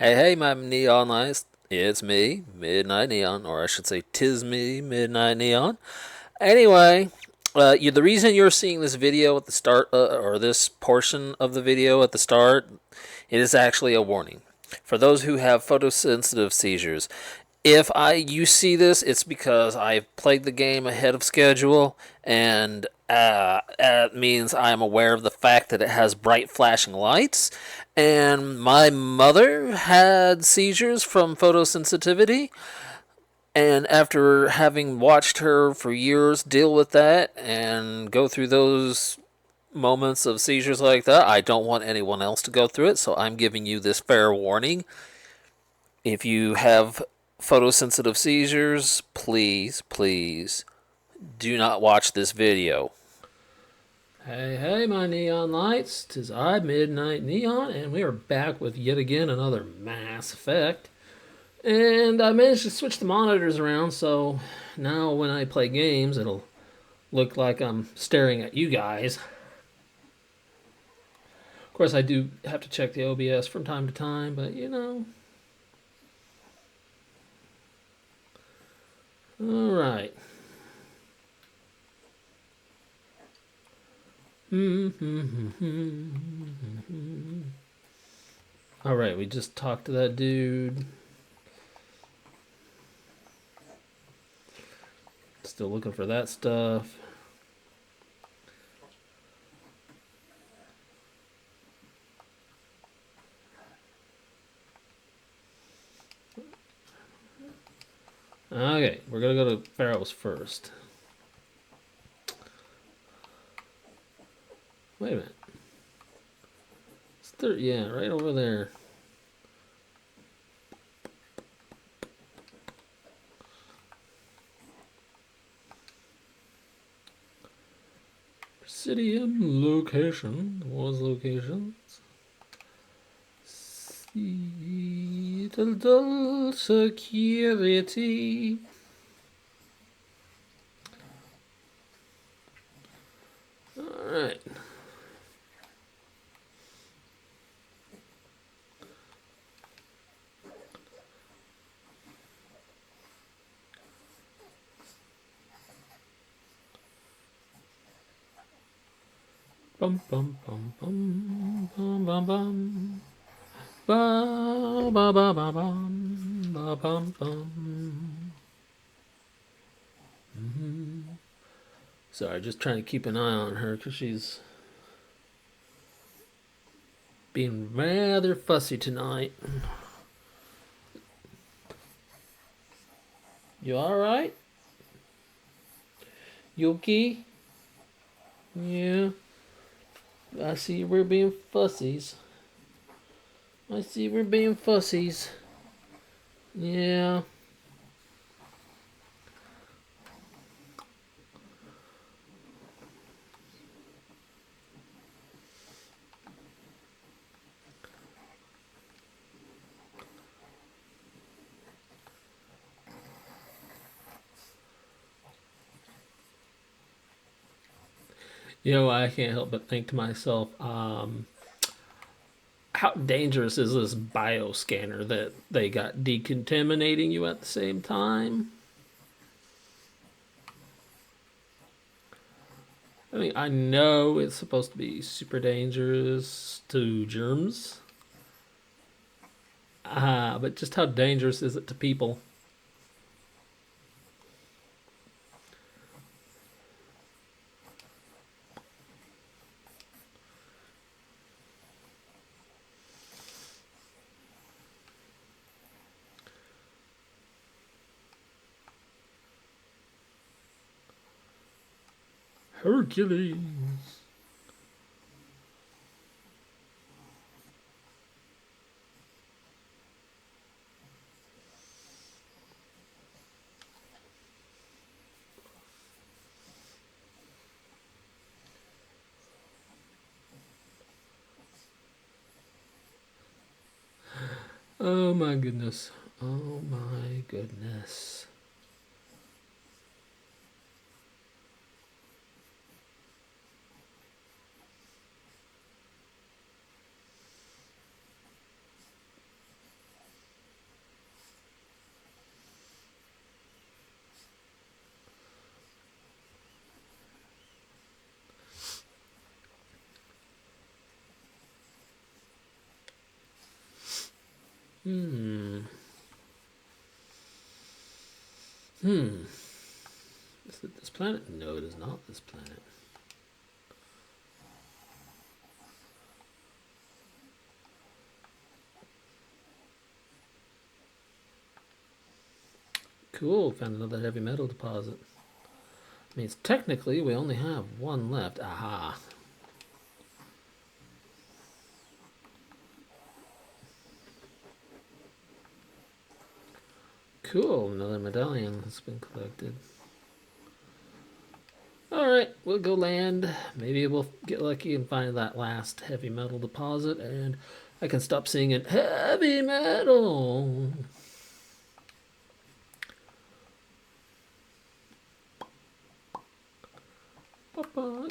Hey, hey, my neon lights. It's me, Midnight Neon, or I should say, tis me, Midnight Neon. Anyway, the reason you're seeing this video at the start, or this portion of the video at the start, it is actually a warning. For those who have photosensitive seizures, if you see this, it's because I played the game ahead of schedule, and it means I'm aware of the fact that it has bright flashing lights. And my mother had seizures from photosensitivity, and after having watched her for years deal with that and go through those moments of seizures like that, I don't want anyone else to go through it, so I'm giving you this fair warning. If you have photosensitive seizures, please, please do not watch this video. Hey, hey, my neon lights. 'Tis I, Midnight Neon, and we are back with yet again another Mass Effect. And I managed to switch the monitors around, so now when I play games, it'll look like I'm staring at you guys. Of course, I do have to check the OBS from time to time, but you know. Alright. Alright, we just talked to that dude. Still looking for that stuff. Okay, we're gonna go to Pharaoh's first. Wait a minute. Yeah, right over there. Presidium location. Was locations. Citadel security. Alright. Bum bum bum bum bum bum bum. Ba ba ba ba bum ba bum bum. Sorry, just trying to keep an eye on her because she's being rather fussy tonight. You alright? Yuki? Yeah. I see we're being fussies. I see we're being fussies. Yeah. You know, I can't help but think to myself, how dangerous is this bioscanner that they got decontaminating you at the same time? I mean, I know it's supposed to be super dangerous to germs, but just how dangerous is it to people? Hercules. Oh my goodness. Oh my goodness. Hmm. Hmm. Is it this planet? No, it is not this planet. Cool, found another heavy metal deposit. Means technically we only have one left. Aha. Cool, another medallion has been collected. Alright, we'll go land. Maybe we'll get lucky and find that last heavy metal deposit, and I can stop singing heavy metal.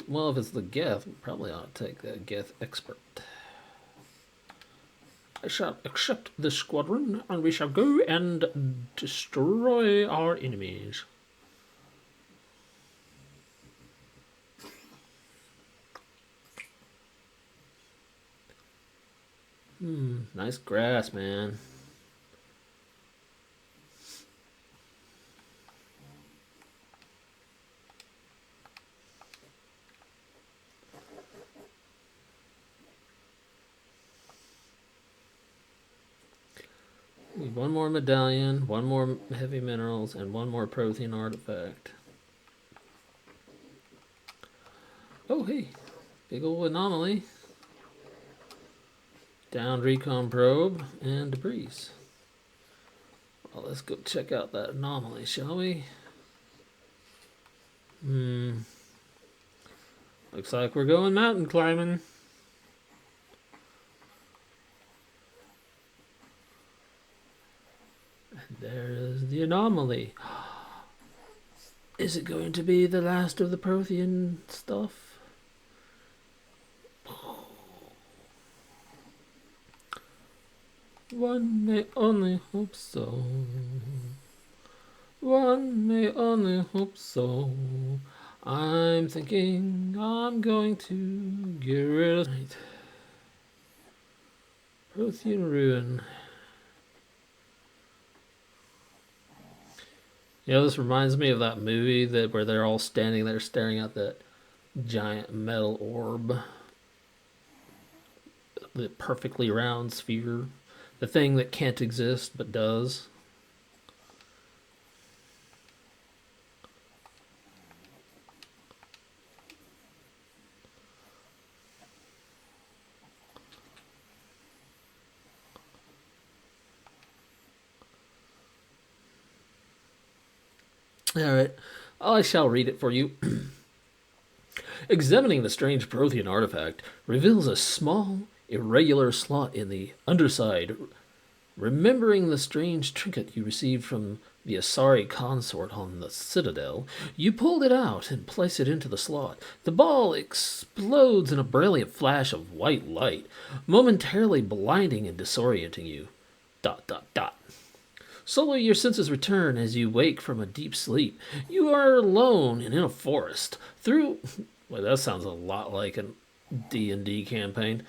Well, if it's the Geth, we probably ought to take the Geth expert. I shall accept the squadron, and we shall go and destroy our enemies. Nice grass, man. Need one more medallion, one more heavy minerals, and one more Prothean artifact. Oh, hey. Big ol' anomaly. Downed recon probe and debris. Well, let's go check out that anomaly, shall we? Looks like we're going mountain climbing. And there is the anomaly. Is it going to be the last of the Prothean stuff? One may only hope so. One may only hope so. I'm thinking I'm going to get rid of it. Prothean ruin. Yeah, this reminds me of that movie where they're all standing there staring at that giant metal orb. The perfectly round sphere. The thing that can't exist but does. Alright, I shall read it for you. Examining the strange Prothean artifact reveals a small, irregular slot in the underside. Remembering the strange trinket you received from the Asari consort on the Citadel, you pulled it out and placed it into the slot. The ball explodes in a brilliant flash of white light, momentarily blinding and disorienting you. ... Slowly your senses return as you wake from a deep sleep. You are alone and in a forest. Well, that sounds a lot like a D&D campaign.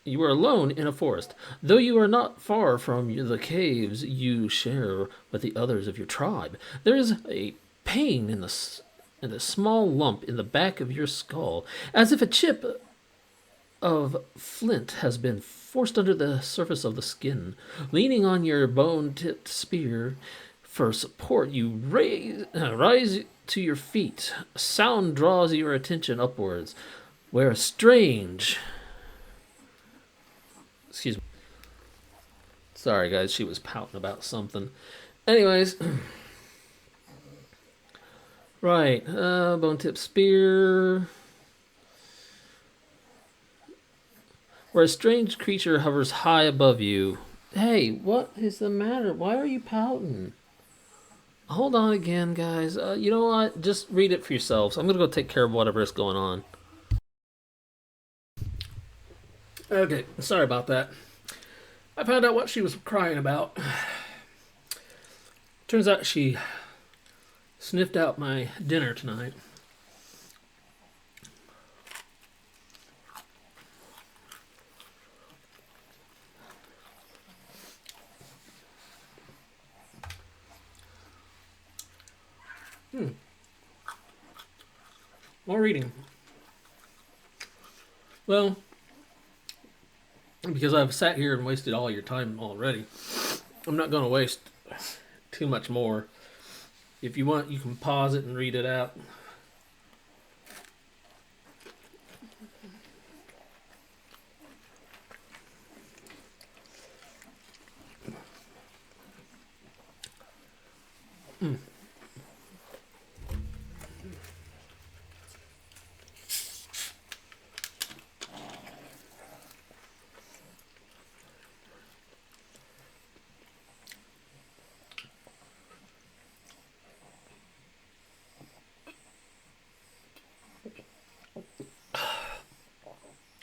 You are alone in a forest. Though you are not far from the caves you share with the others of your tribe, there is a pain in a small lump in the back of your skull, as if a chip of flint has been forced under the surface of the skin. Leaning on your bone-tipped spear for support, you rise to your feet. A sound draws your attention upwards, where a strange... Excuse me. Sorry, guys, she was pouting about something. Anyways... Right, bone-tipped spear... Where a strange creature hovers high above you. Hey, what is the matter? Why are you pouting? Hold on again, guys. You know what? Just read it for yourselves. I'm going to go take care of whatever is going on. Okay, sorry about that. I found out what she was crying about. Turns out she sniffed out my dinner tonight. More reading. Well, because I've sat here and wasted all your time already, I'm not going to waste too much more. If you want, you can pause it and read it out.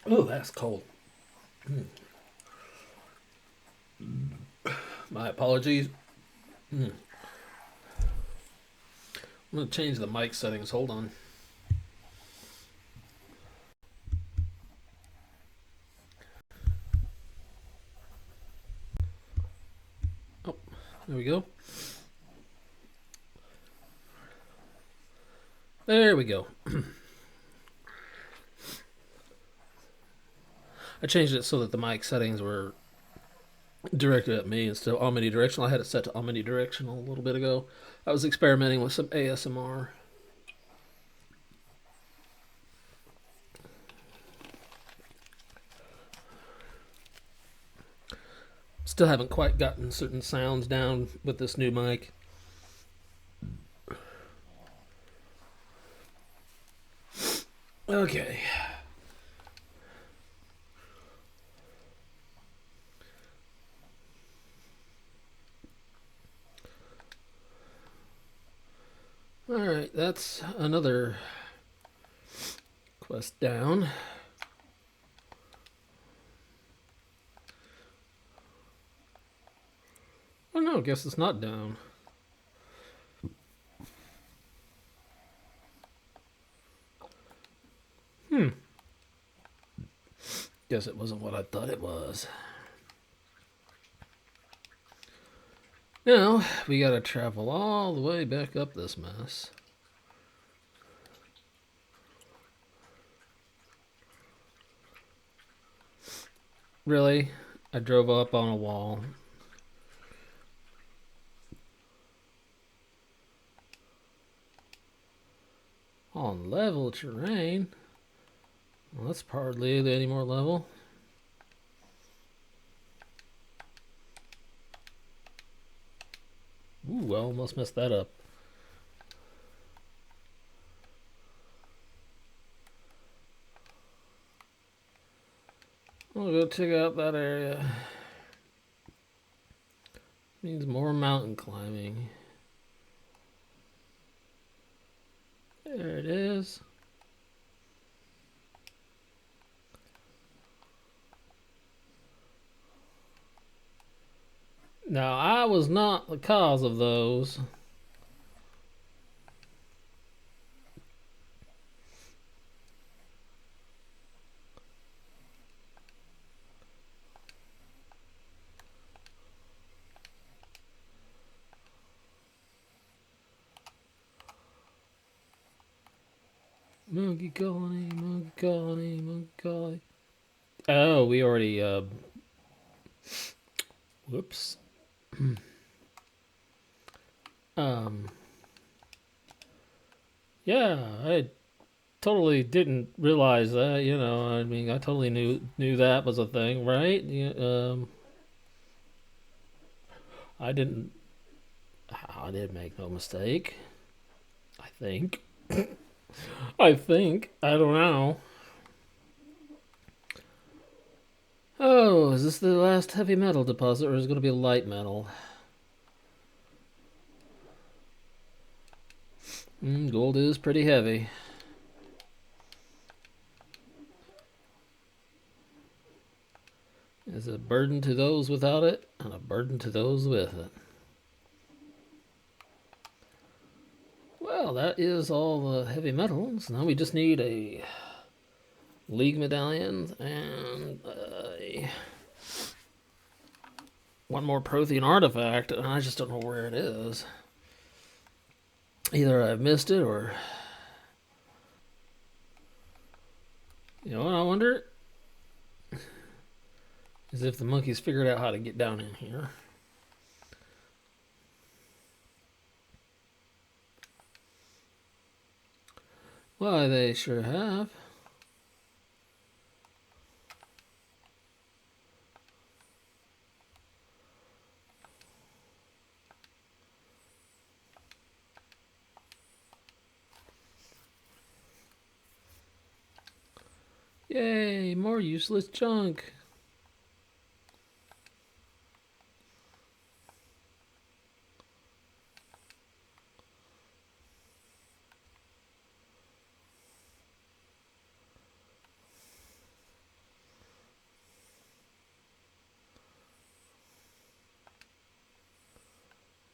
Oh, that's cold. My apologies. I'm going to change the mic settings. Hold on. Oh, there we go. There we go. I changed it so that the mic settings were directed at me instead of omnidirectional. I had it set to omnidirectional a little bit ago. I was experimenting with some ASMR. Still haven't quite gotten certain sounds down with this new mic. Okay. Alright, that's another quest down. Oh no, I guess it's not down. Guess it wasn't what I thought it was. Now, we gotta travel all the way back up this mess. Really? I drove up on a wall. On level terrain? Well, that's hardly any more level. Ooh, I almost messed that up. I'll go check out that area. Means more mountain climbing. There it is. Now, I was not the cause of those. Monkey colony, monkey colony, monkey colony. Oh, we already, whoops. Yeah, I totally didn't realize that, you know, I mean, I totally knew that was a thing, right? Yeah, I didn't make no mistake. I think. I don't know. Oh, is this the last heavy metal deposit, or is it going to be light metal? Gold is pretty heavy. It's a burden to those without it, and a burden to those with it. Well, that is all the heavy metals. Now we just need a League medallion and one more Prothean artifact, and I just don't know where it is. Either I've missed it or You know what I wonder? Is if the monkeys figured out how to get down in here. Why, they sure have. Yay, more useless junk.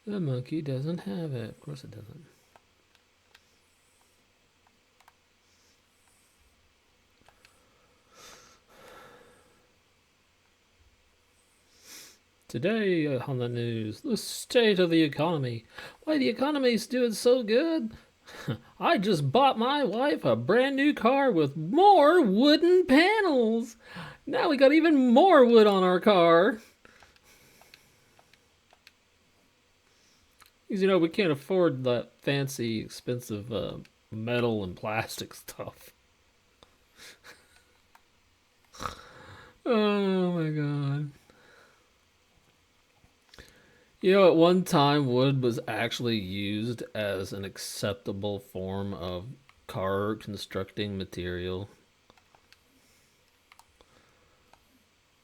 The monkey doesn't have it. Of course it doesn't. Today on the news, the state of the economy. Why, the economy's doing so good. I just bought my wife a brand new car with more wooden panels. Now we got even more wood on our car. Because, we can't afford that fancy, expensive metal and plastic stuff. Oh my god. At one time, wood was actually used as an acceptable form of car constructing material.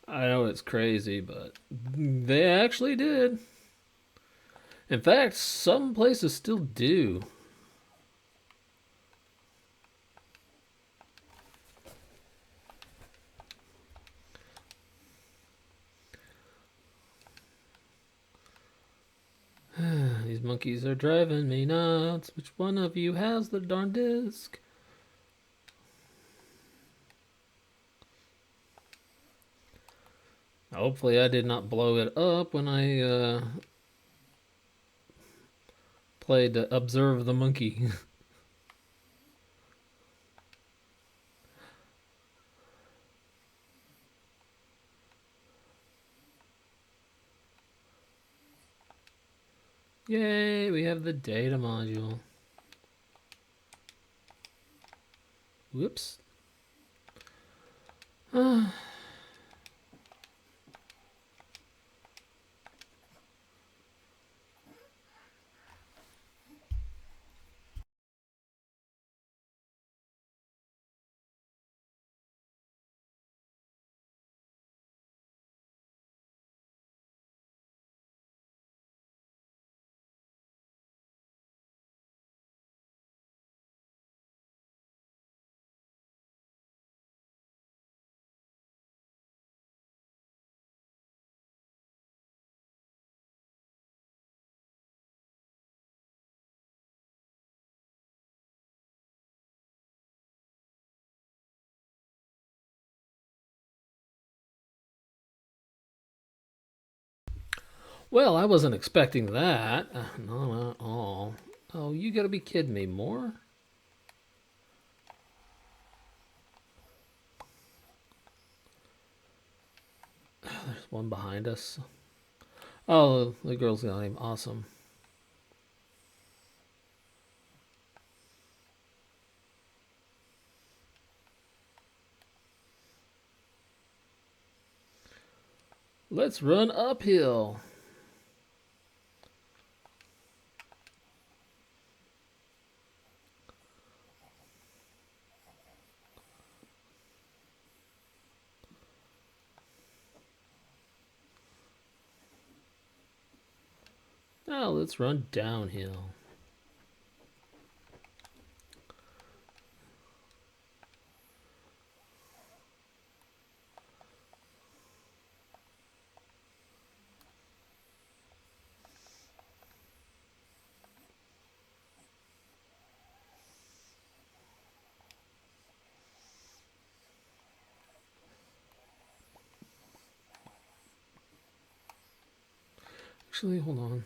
I know it's crazy, but they actually did. In fact, some places still do. These monkeys are driving me nuts. Which one of you has the darn disc? Hopefully I did not blow it up when I played Observe the Monkey. Yay, we have the data module. Whoops. Well, I wasn't expecting that. Not at all. Oh, you gotta be kidding me. More? There's one behind us. Oh, the girl's got him. Awesome. Let's run uphill. Now let's run downhill. Actually, hold on.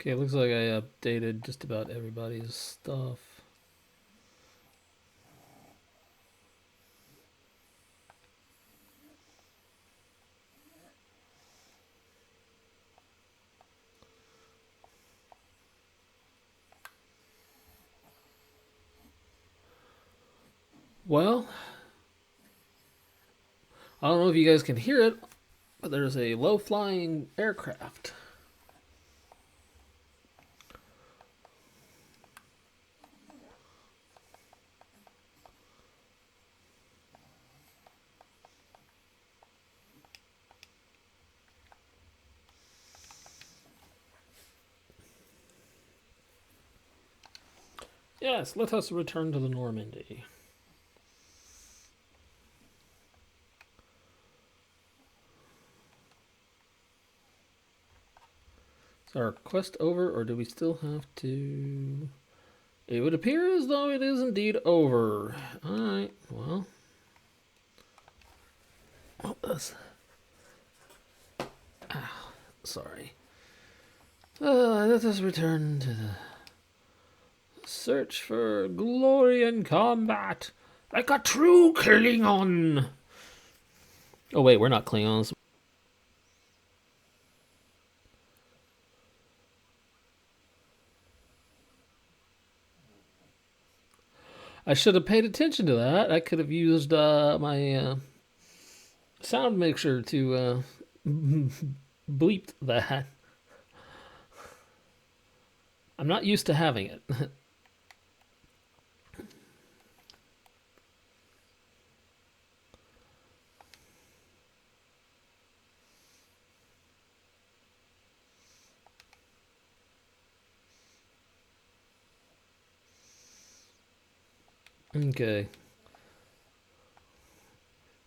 Okay, looks like I updated just about everybody's stuff. Well, I don't know if you guys can hear it, but there's a low-flying aircraft. Yes, let us return to the Normandy. Is our quest over, or do we still have to... It would appear as though it is indeed over. Alright, well... Oh, that's... Ow, sorry. Let us return to the... Search for glory and combat, like a true Klingon. Oh wait, we're not Klingons. I should have paid attention to that. I could have used my sound mixer to bleep that. I'm not used to having it. Okay.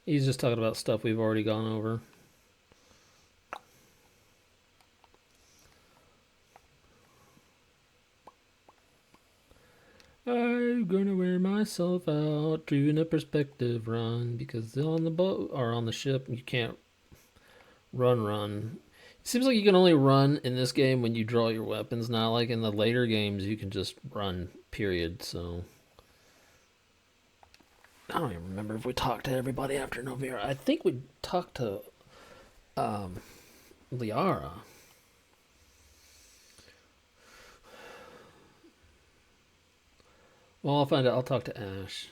He's just talking about stuff we've already gone over. I'm gonna wear myself out doing a perspective run because on the boat or on the ship you can't run. It seems like you can only run in this game when you draw your weapons. Not like in the later games you can just run, period. So I don't even remember if we talked to everybody after Novera. I think we talked to Liara. Well, I'll find out. I'll talk to Ash.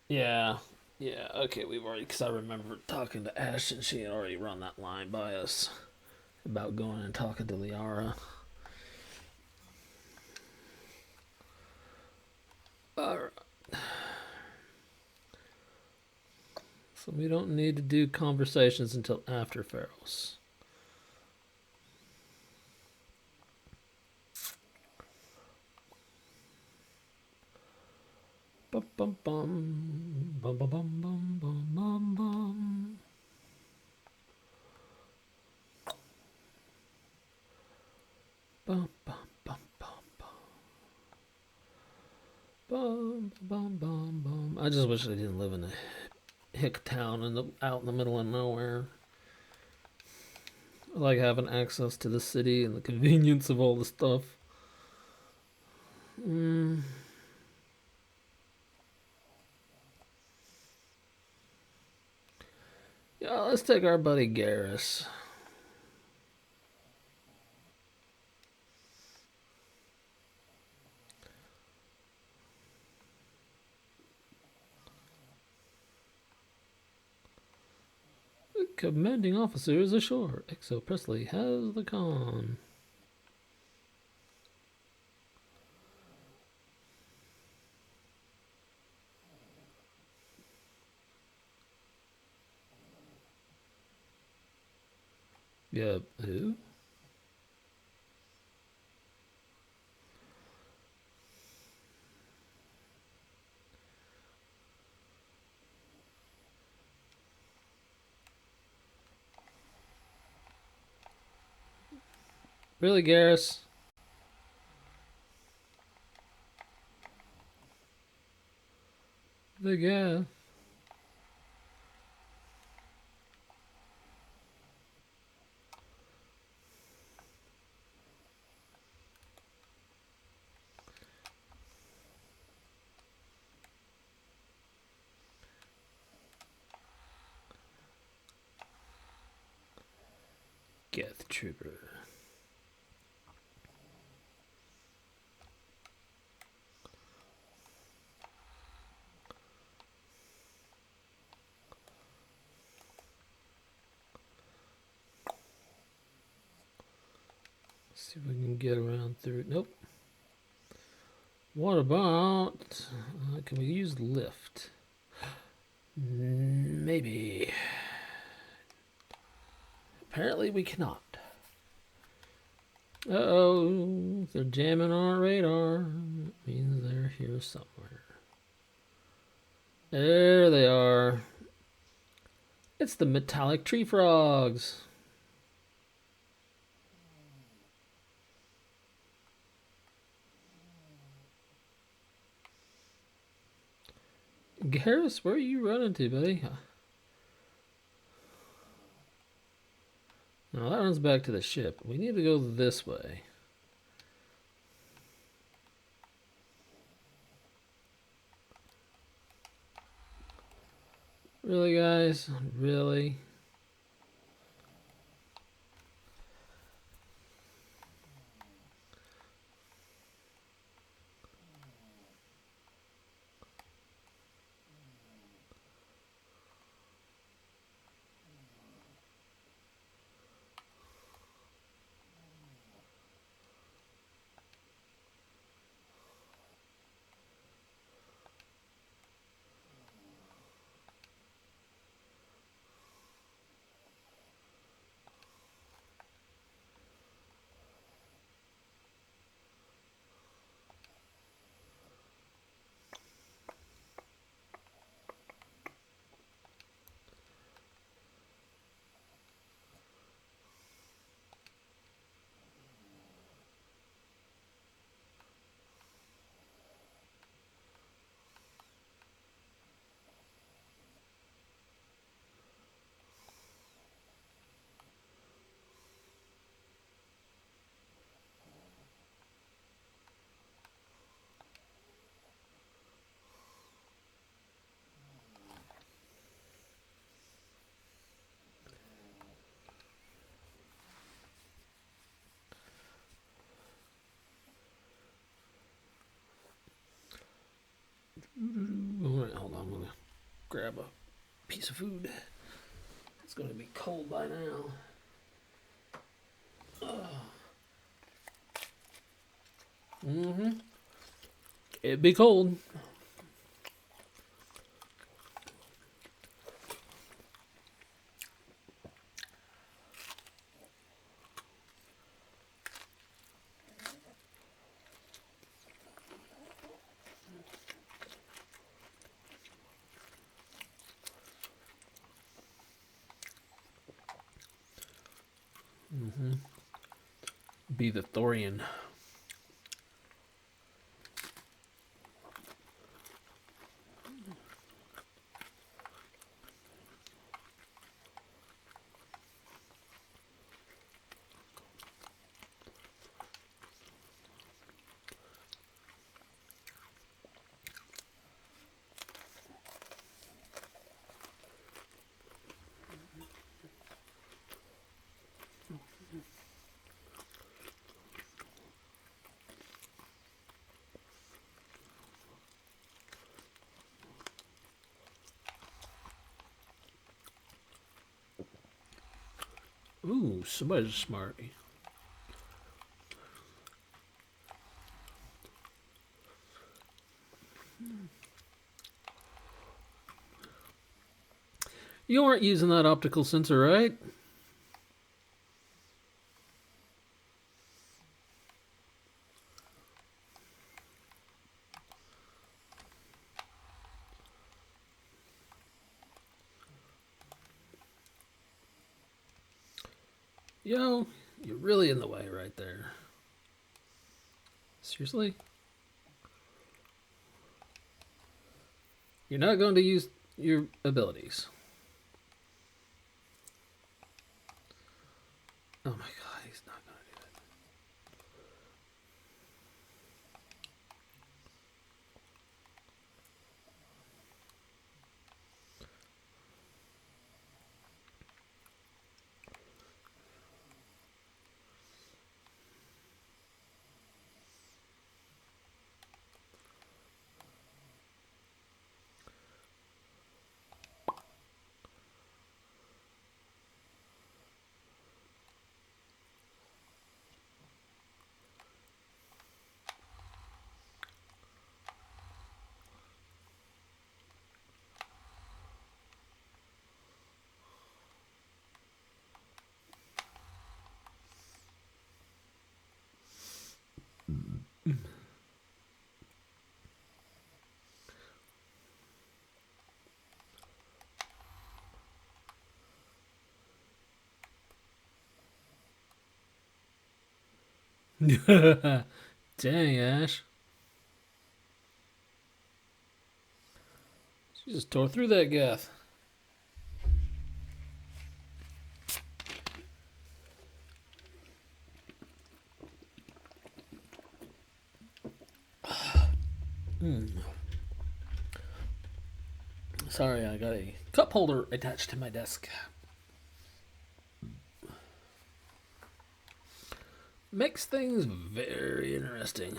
Yeah. Yeah, okay, we've already, because I remember talking to Ash and she had already run that line by us about going and talking to Liara. Alright. So we don't need to do conversations until after Pharos. Bum bum bum bum bum bum bum bum bum bum. Bum bum bum bum bum bum bum bum. I just wish I didn't live in a hick town out in the middle of nowhere. I like having access to the city and the convenience of all the stuff. Yeah, let's take our buddy Garrus. The commanding officer is ashore. Exo Presley has the con. Yeah, who? Really, Garrus? The guy. Geth Trooper. See if we can get around through. Nope. What about... can we use lift? Maybe. Apparently we cannot. Uh-oh. They're jamming our radar. That means they're here somewhere. There they are. It's the metallic tree frogs. Garrus, where are you running to, buddy? Now that runs back to the ship. We need to go this way. Really, guys? Really? Alright, hold on. I'm going to grab a piece of food. It's going to be cold by now. It'd be cold. Be the Thorian. Ooh, somebody's smart. You aren't using that optical sensor, right? Yo, you're really in the way right there. Seriously? You're not going to use your abilities. Oh my god, he's not going to do it. Dang, Ash. She just tore through that Geth. Sorry, I got a cup holder attached to my desk. Makes things very interesting.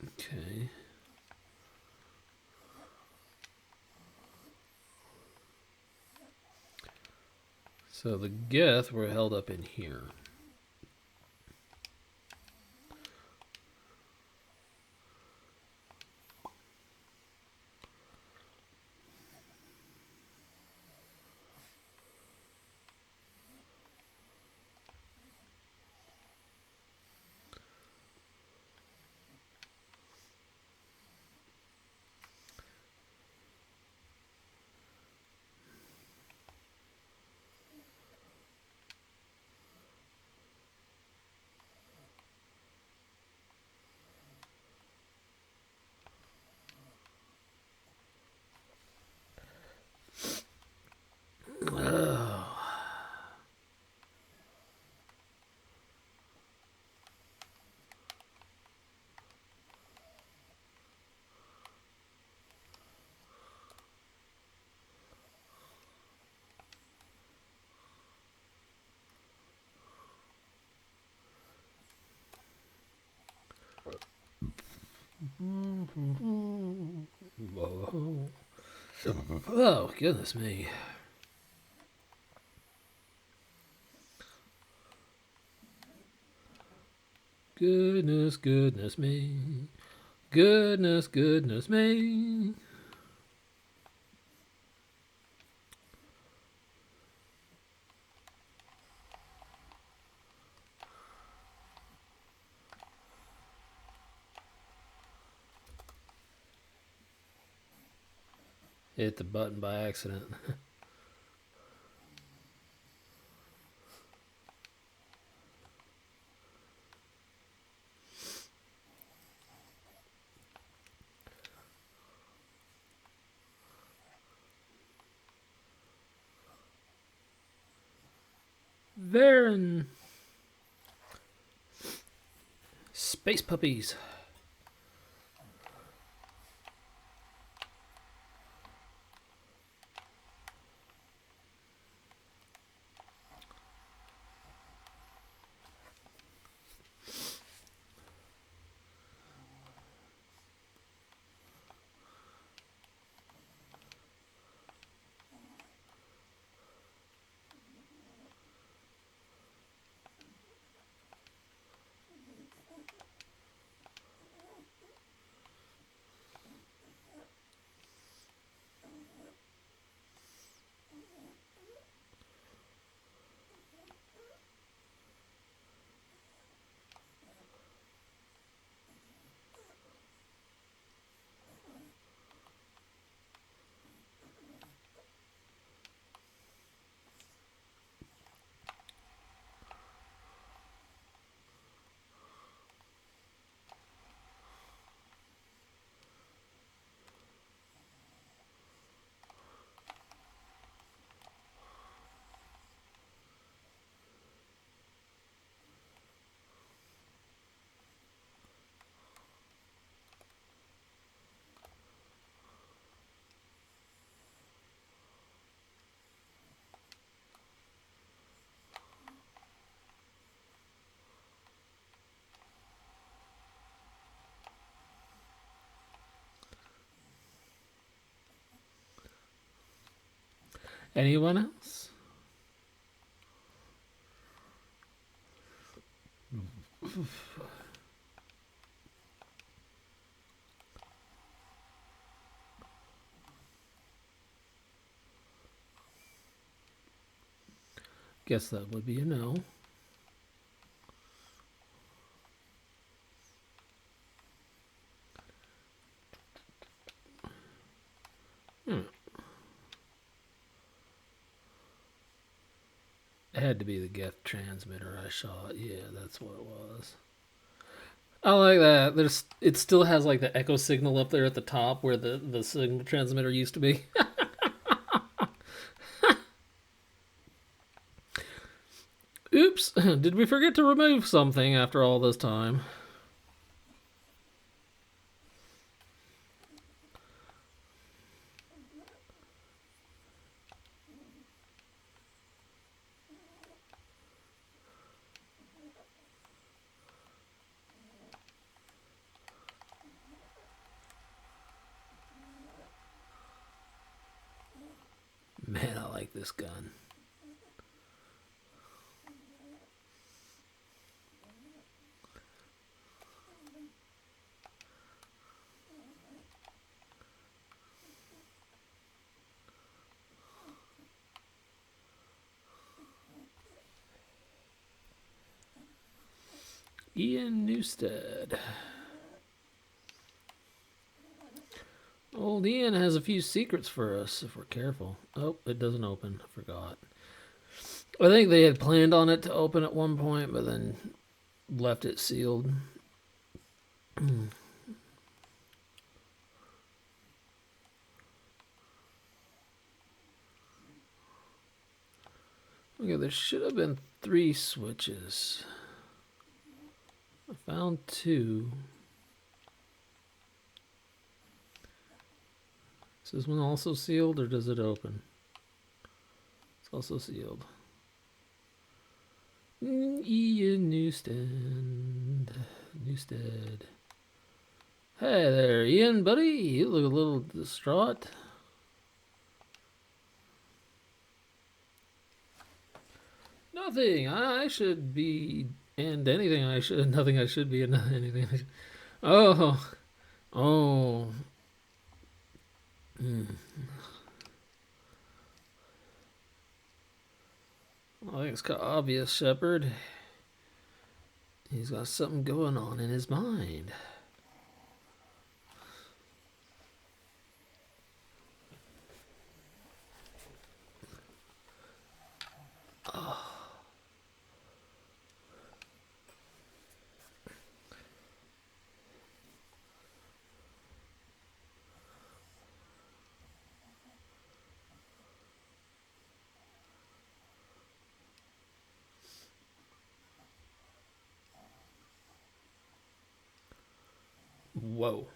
Okay. So the Geth were held up in here. Whoa. Oh, goodness me. Goodness me. Goodness me. Hit the button by accident. Varen. Space puppies. Anyone else? Guess that would be a no. had to be the Geth transmitter I shot. Yeah, that's what it was. I like that. It still has like the echo signal up there at the top where the signal transmitter used to be. Oops, did we forget to remove something after all this time? Man, I like this gun. Ian Newstead. Old Ian has a few secrets for us if we're careful. Oh, it doesn't open. I forgot. I think they had planned on it to open at one point, but then left it sealed. Okay, there should have been 3 switches. I found 2. Is this one also sealed, or does it open? It's also sealed. Ian Newstead. Hey there, Ian, buddy. You look a little distraught. Nothing. I should be, and anything I should. Nothing I should be, and anything. I should. Oh, oh. I think it's obvious, Shepard. He's got something going on in his mind. Whoa.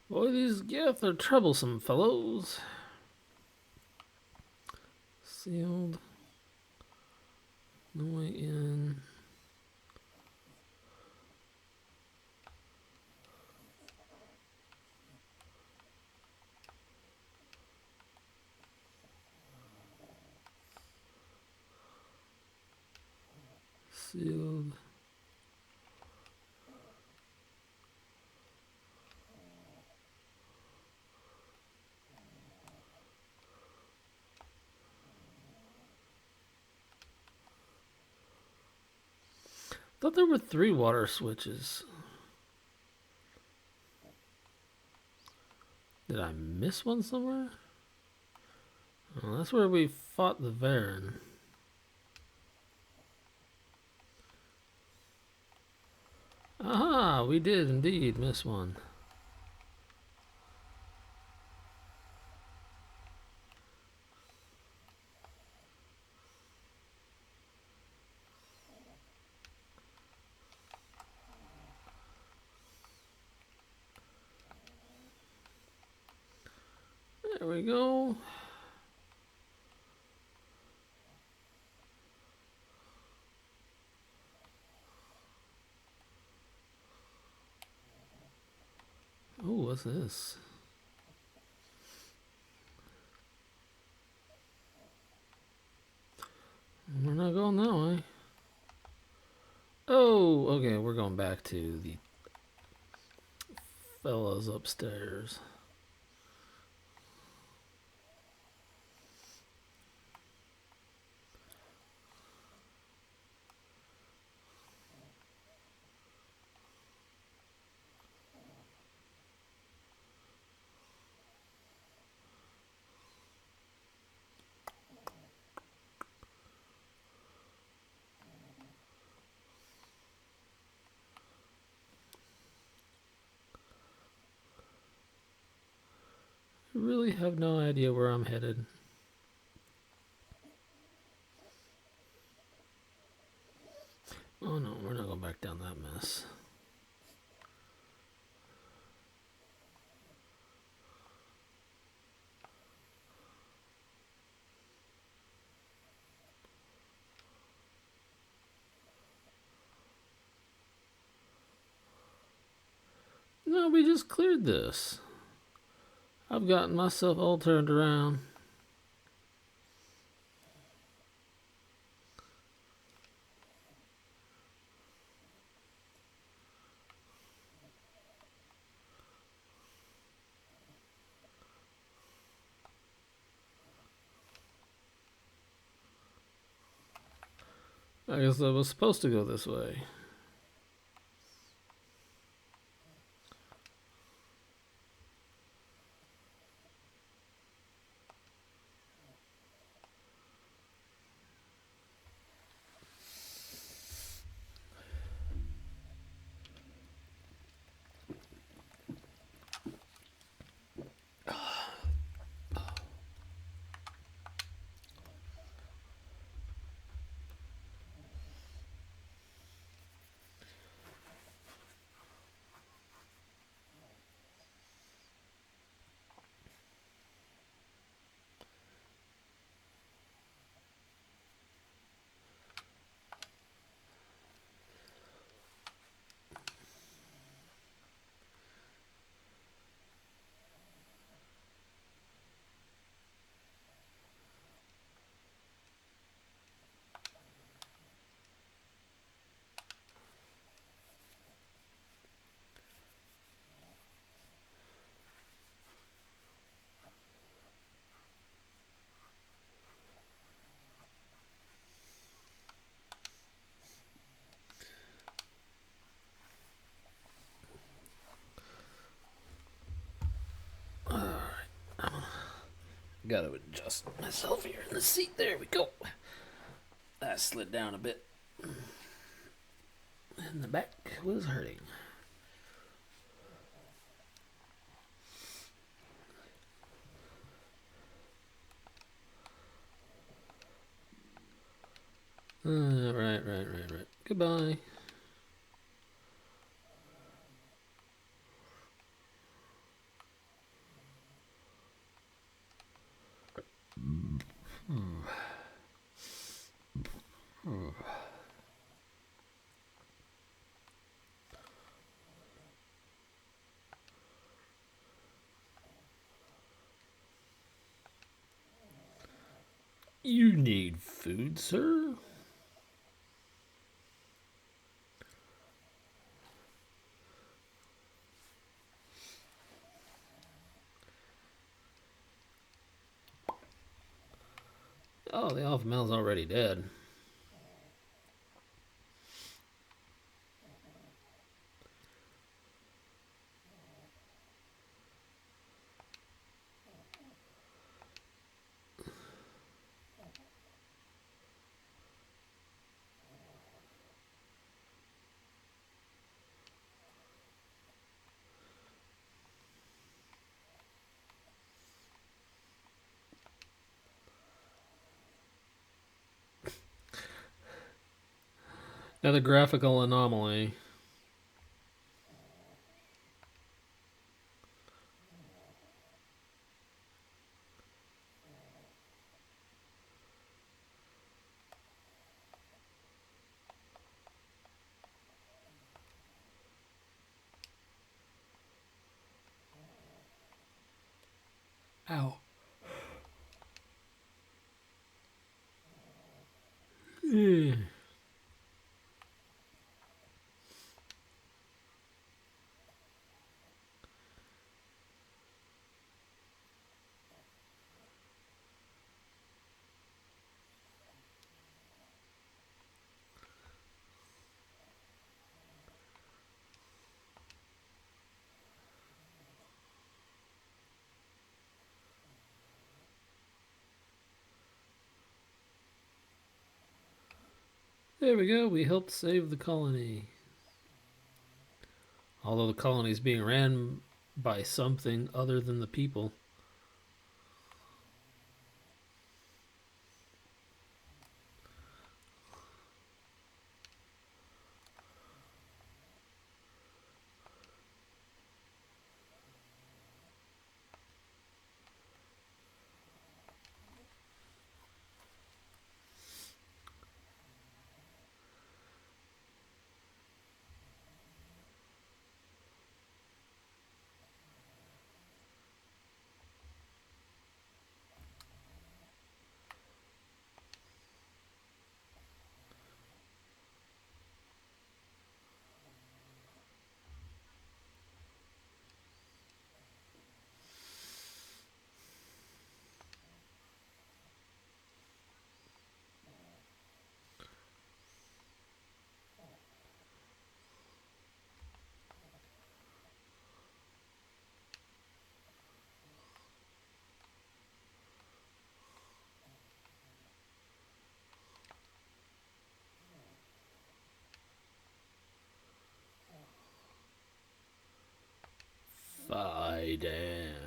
Boy, these Geth are troublesome fellows. Sealed. No way in. Sealed. Thought there were 3 water switches. Did I miss one somewhere? Oh, that's where we fought the Varen. Aha, we did indeed miss one. There we go. Oh, what's this? We're not going that way. Oh, okay, we're going back to the fellas upstairs. I really have no idea where I'm headed. Oh no, we're not going back down that mess. No, we just cleared this. I've gotten myself all turned around. I guess I was supposed to go this way. Gotta adjust myself here in the seat. There we go. That slid down a bit. And the back was hurting. Right. Goodbye. You need food, sir? Oh, the alpha male's already dead. Another graphical anomaly. Ow. Yeah. There we go. We helped save the colony. Although the colony is being ran by something other than the people. Fiden.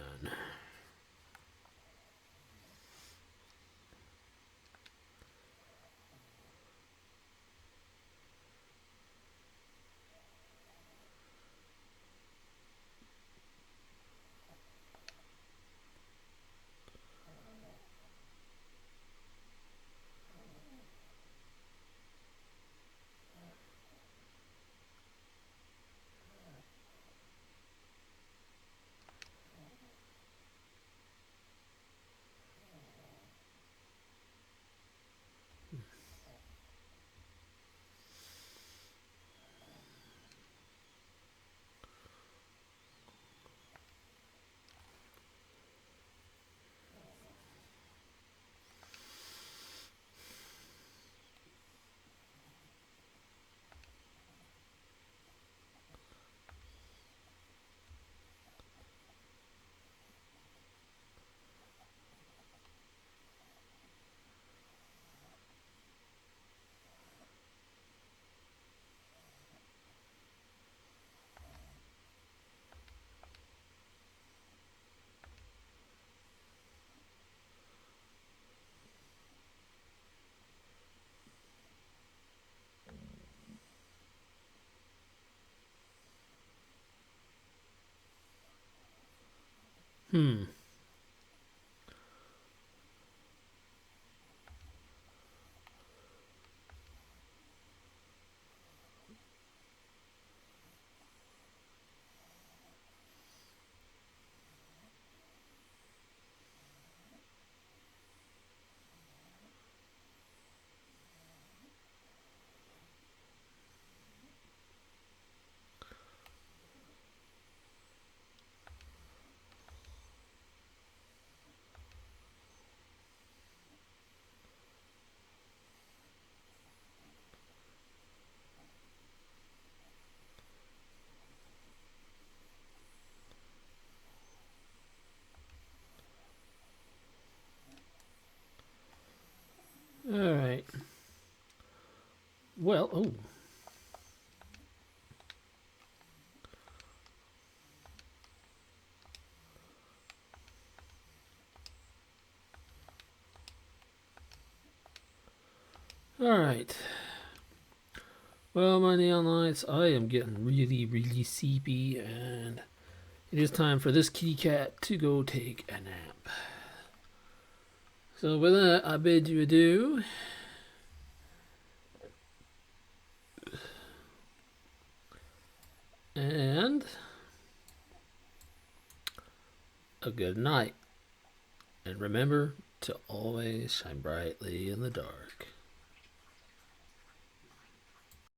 Hmm. All right. Well, oh. All right. Well, my neon lights, I am getting really, really sleepy, and it is time for this kitty cat to go take a nap. So, with that, I bid you adieu. And a good night. And remember to always shine brightly in the dark.